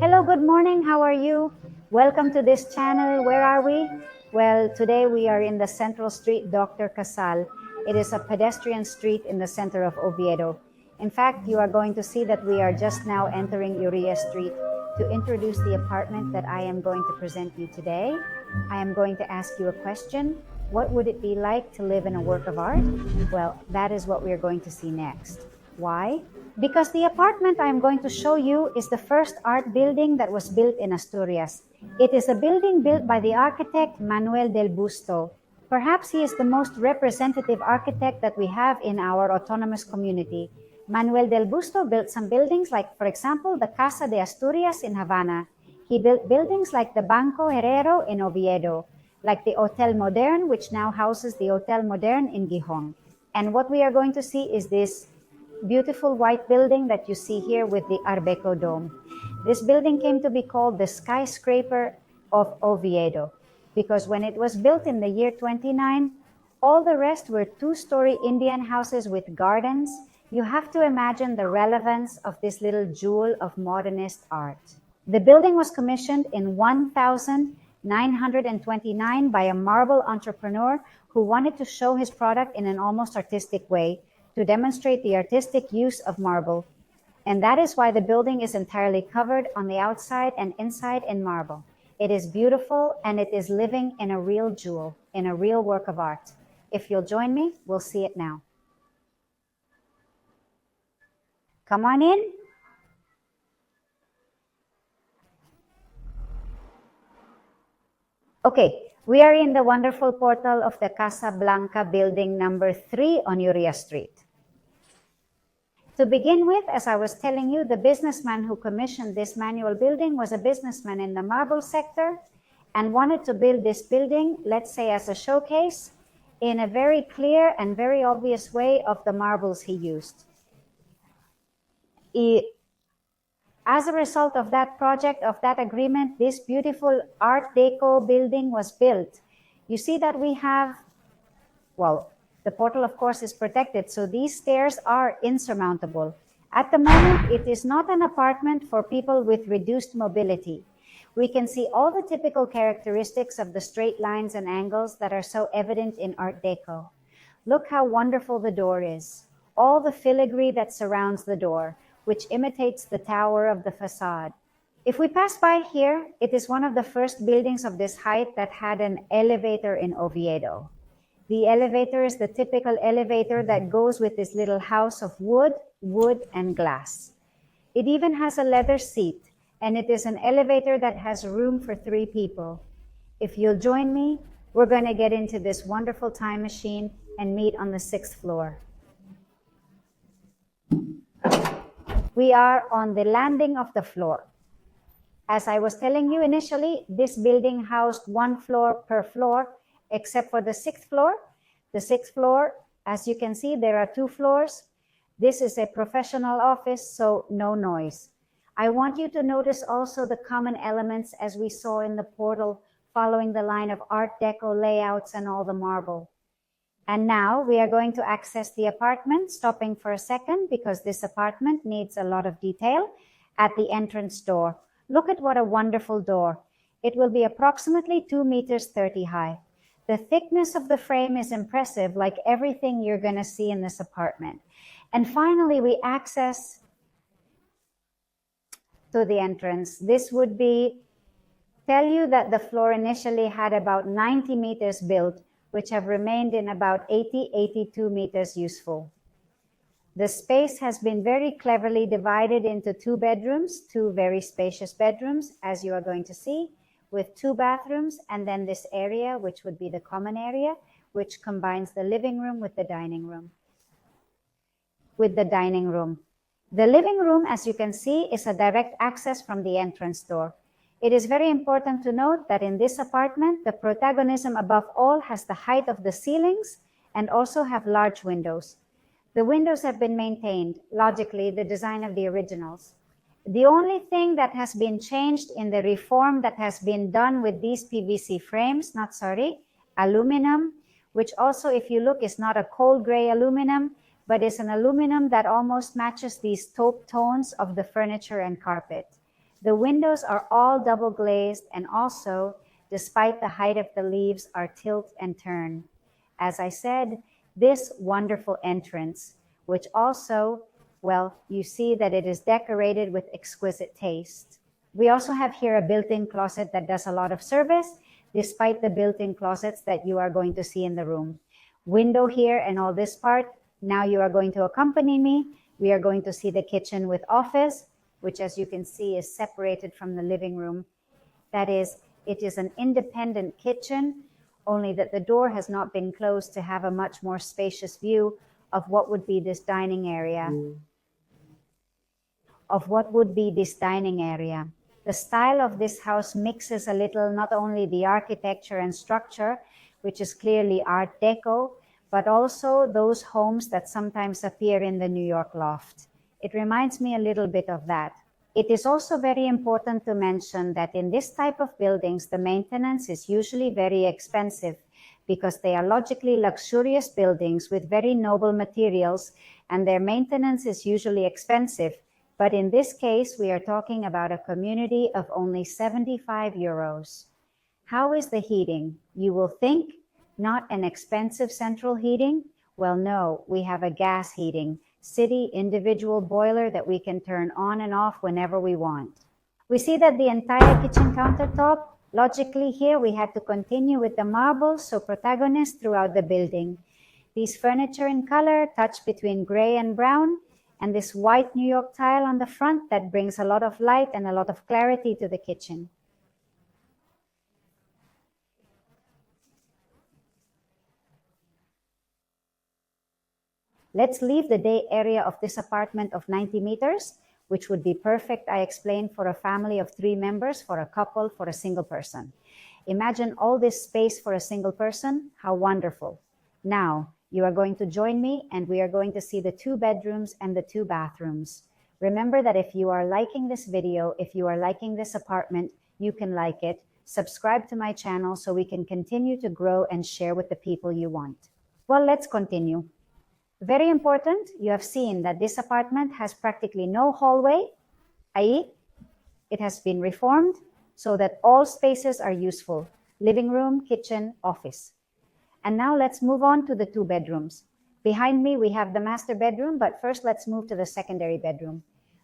Hello, good morning. How are you? Welcome to this channel. Where are we? Well, today we are in the Central Street, Dr. Casal. It is a pedestrian street in the center of Oviedo. In fact, you are going to see that we are just now entering Uria Street to introduce the apartment that I am going to present you today. I am going to ask you a question. What would it be like to live in a work of art? Well, that is what we are going to see next. Why? Because the apartment I am going to show you is the first art building that was built in Asturias. It is a building built by the architect Manuel del Busto. Perhaps he is the most representative architect that we have in our autonomous community. Manuel del Busto built some buildings like, for example, the Casa de Asturias in Havana. He built buildings like the Banco Herrero in Oviedo, like the Hotel Modern, which now houses the Hotel Modern in Gijón. And what we are going to see is this beautiful white building that you see here with the Art Deco dome. This building came to be called the skyscraper of Oviedo because when it was built in the year 29, all the rest were two-story Indian houses with gardens. You have to imagine the relevance of this little jewel of modernist art. The building was commissioned in 1929 by a marble entrepreneur who wanted to show his product in an almost artistic way, to demonstrate the artistic use of marble. And that is why the building is entirely covered on the outside and inside in marble. It is beautiful and it is living in a real jewel, in a real work of art. If you'll join me, we'll see it now. Come on in. Okay, we are in the wonderful portal of the Casa Blanca building number 3 on Uria Street. To begin with, as I was telling you, the businessman who commissioned this manual building was a businessman in the marble sector and wanted to build this building, let's say as a showcase, in a very clear and very obvious way of the marbles he used. As a result of that project, of that agreement, this beautiful Art Deco building was built. You see that we have, well, the portal, of course, is protected, so these stairs are insurmountable. At the moment, it is not an apartment for people with reduced mobility. We can see all the typical characteristics of the straight lines and angles that are so evident in Art Deco. Look how wonderful the door is. All the filigree that surrounds the door, which imitates the tower of the façade. If we pass by here, it is one of the first buildings of this height that had an elevator in Oviedo. The elevator is the typical elevator that goes with this little house of wood, and glass. It even has a leather seat, and it is an elevator that has room for 3 people. If you'll join me, we're going to get into this wonderful time machine and meet on the 6th floor. We are on the landing of the floor. As I was telling you initially, this building housed 1 floor per floor, except for the 6th floor. The 6th floor, as you can see, there are 2 floors. This is a professional office, so no noise. I want you to notice also the common elements as we saw in the portal, following the line of Art Deco layouts and all the marble. And now we are going to access the apartment, stopping for a second because this apartment needs a lot of detail at the entrance door. Look at what a wonderful door. It will be approximately 2 meters 30 high. The thickness of the frame is impressive, like everything you're going to see in this apartment. And finally, we access to the entrance. This would tell you that the floor initially had about 90 meters built, which have remained in about 82 meters useful. The space has been very cleverly divided into 2 bedrooms, 2 very spacious bedrooms, as you are going to see, with 2 bathrooms, and then this area, which would be the common area, which combines the living room with the dining room. The living room, as you can see, is a direct access from the entrance door. It is very important to note that in this apartment, the protagonism above all has the height of the ceilings and also have large windows. The windows have been maintained, logically, the design of the originals. The only thing that has been changed in the reform that has been done with these PVC frames, aluminum, which also, if you look, is not a cold gray aluminum, but is an aluminum that almost matches these taupe tones of the furniture and carpet. The windows are all double glazed, and also, despite the height of the leaves, are tilt and turn. As I said, this wonderful entrance, which also, well, you see that it is decorated with exquisite taste. We also have here a built-in closet that does a lot of service, despite the built-in closets that you are going to see in the room. Window here and all this part. Now you are going to accompany me. We are going to see the kitchen with office, which, as you can see, is separated from the living room. That is, it is an independent kitchen, only that the door has not been closed to have a much more spacious view of what would be this dining area. The style of this house mixes a little not only the architecture and structure, which is clearly Art Deco, but also those homes that sometimes appear in the New York loft. It reminds me a little bit of that. It is also very important to mention that in this type of buildings, the maintenance is usually very expensive because they are logically luxurious buildings with very noble materials, and their maintenance is usually expensive. But in this case, we are talking about a community of only 75 euros. How is the heating? You will think, not an expensive central heating? Well, no, we have a gas heating, city individual boiler that we can turn on and off whenever we want. We see that the entire kitchen countertop, logically here we had to continue with the marbles, so protagonists throughout the building. These furniture in color touch between gray and brown, and this white New York tile on the front that brings a lot of light and a lot of clarity to the kitchen. Let's leave the day area of this apartment of 90 meters, which would be perfect, I explained, for a family of 3 members, for a couple, for a single person. Imagine all this space for a single person. How wonderful. Now, you are going to join me and we are going to see the 2 bedrooms and the 2 bathrooms. Remember that if you are liking this video, if you are liking this apartment, you can like it. Subscribe to my channel so we can continue to grow and share with the people you want. Well, let's continue. Very important, you have seen that this apartment has practically no hallway, i.e., it has been reformed so that all spaces are useful. Living room, kitchen, office. And now let's move on to the 2 bedrooms. Behind me, we have the master bedroom, but first let's move to the secondary bedroom.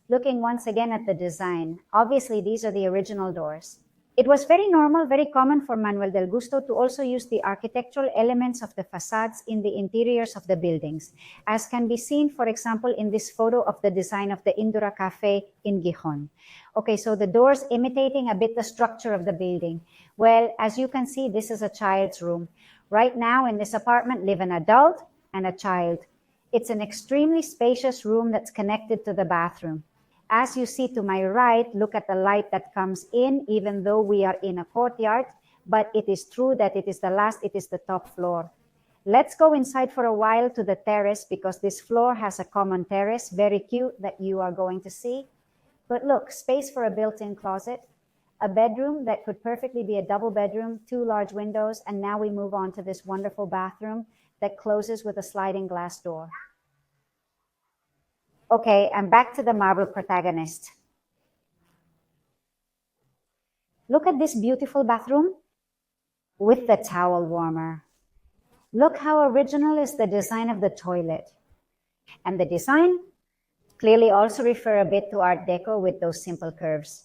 Looking once again at the design, obviously these are the original doors. It was very normal, very common for Manuel del Busto to also use the architectural elements of the facades in the interiors of the buildings, as can be seen, for example, in this photo of the design of the Indura Cafe in Gijón. Okay, so the doors imitating a bit the structure of the building. Well, as you can see, this is a child's room. Right now in this apartment live an adult and a child. It's an extremely spacious room that's connected to the bathroom. As you see to my right, look at the light that comes in, even though we are in a courtyard, but it is true that it is the top floor. Let's go inside for a while to the terrace because this floor has a common terrace, very cute, that you are going to see. But look, space for a built-in closet, a bedroom that could perfectly be a double bedroom, 2 large windows, and now we move on to this wonderful bathroom that closes with a sliding glass door. Okay, I'm back to the marble protagonist. Look at this beautiful bathroom with the towel warmer. Look how original is the design of the toilet. And the design clearly also refer a bit to Art Deco with those simple curves.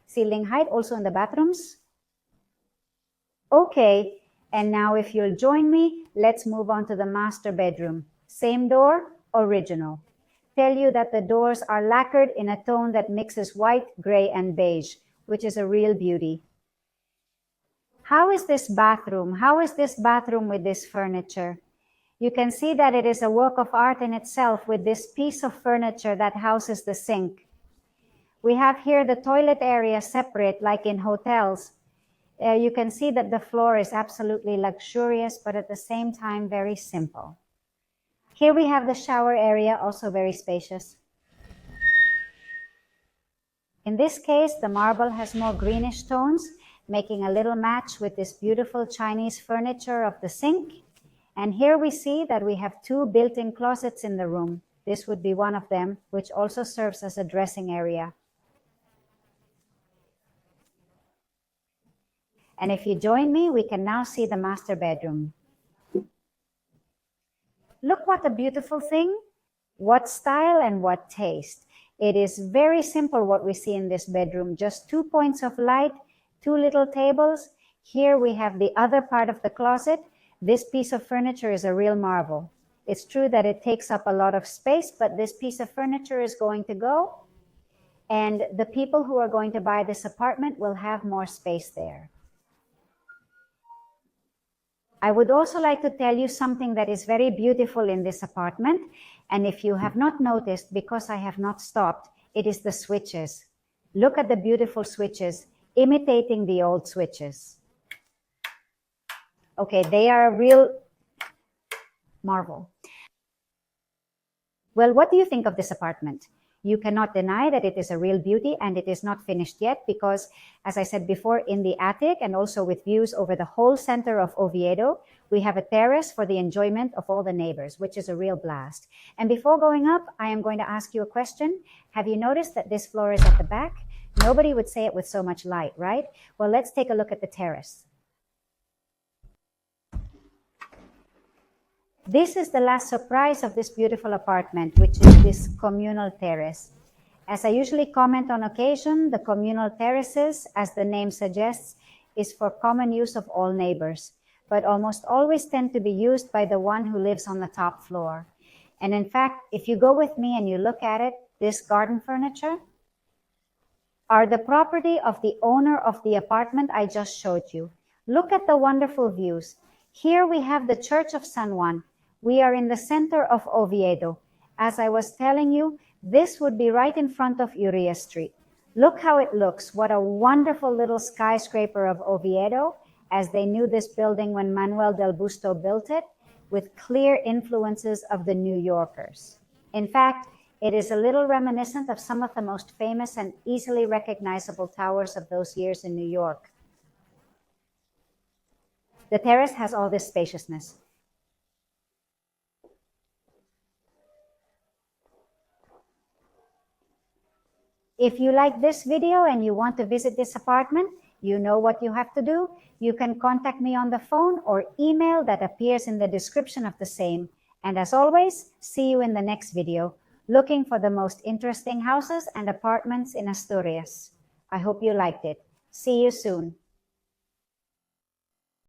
Ceiling height also in the bathrooms. Okay, and now if you'll join me, let's move on to the master bedroom. Same door, original. Tell you that the doors are lacquered in a tone that mixes white, gray, and beige, which is a real beauty. How is this bathroom? How is this bathroom with this furniture? You can see that it is a work of art in itself with this piece of furniture that houses the sink. We have here the toilet area separate like in hotels. You can see that the floor is absolutely luxurious, but at the same time very simple. Here we have the shower area, also very spacious. In this case, the marble has more greenish tones, making a little match with this beautiful Chinese furniture of the sink. And here we see that we have 2 built-in closets in the room. This would be one of them, which also serves as a dressing area. And if you join me, we can now see the master bedroom. Look what a beautiful thing. What style and what taste. It is very simple what we see in this bedroom. Just 2 points of light, 2 little tables. Here we have the other part of the closet. This piece of furniture is a real marvel. It's true that it takes up a lot of space, but this piece of furniture is going to go, and the people who are going to buy this apartment will have more space there. I would also like to tell you something that is very beautiful in this apartment. And if you have not noticed, because I have not stopped, it is the switches. Look at the beautiful switches, imitating the old switches. Okay, they are a real marvel. Well, what do you think of this apartment? You cannot deny that it is a real beauty, and it is not finished yet because, as I said before, in the attic and also with views over the whole center of Oviedo, we have a terrace for the enjoyment of all the neighbors, which is a real blast. And before going up, I am going to ask you a question. Have you noticed that this floor is at the back? Nobody would say it with so much light, right? Well, let's take a look at the terrace. This is the last surprise of this beautiful apartment, which is this communal terrace. As I usually comment on occasion, the communal terraces, as the name suggests, is for common use of all neighbors, but almost always tend to be used by the one who lives on the top floor. And in fact, if you go with me and you look at it, this garden furniture are the property of the owner of the apartment I just showed you. Look at the wonderful views. Here we have the Church of San Juan. We are in the center of Oviedo. As I was telling you, this would be right in front of Uria Street. Look how it looks. What a wonderful little skyscraper of Oviedo, as they knew this building when Manuel del Busto built it, with clear influences of the New Yorkers. In fact, it is a little reminiscent of some of the most famous and easily recognizable towers of those years in New York. The terrace has all this spaciousness. If you like this video and you want to visit this apartment, you know what you have to do. You can contact me on the phone or email that appears in the description of the same. And as always, see you in the next video, looking for the most interesting houses and apartments in Asturias. I hope you liked it. See you soon.